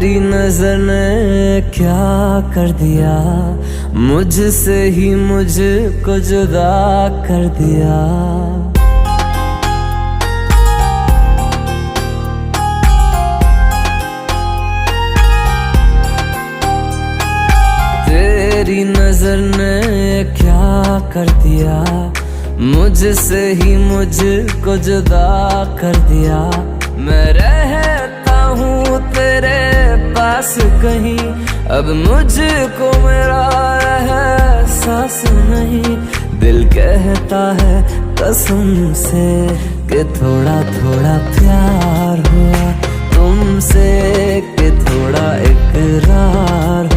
तेरी नजर ने क्या कर दिया, मुझसे ही मुझको जुदा कर दिया। तेरी नजर ने क्या कर दिया, मुझसे ही मुझको जुदा कर दिया। मैं रहता हूँ तेरे पास कहीं, अब मुझको मेरा एहसास नहीं। दिल कहता है कसम से कि थोड़ा थोड़ा प्यार हुआ तुमसे, कि थोड़ा इकरार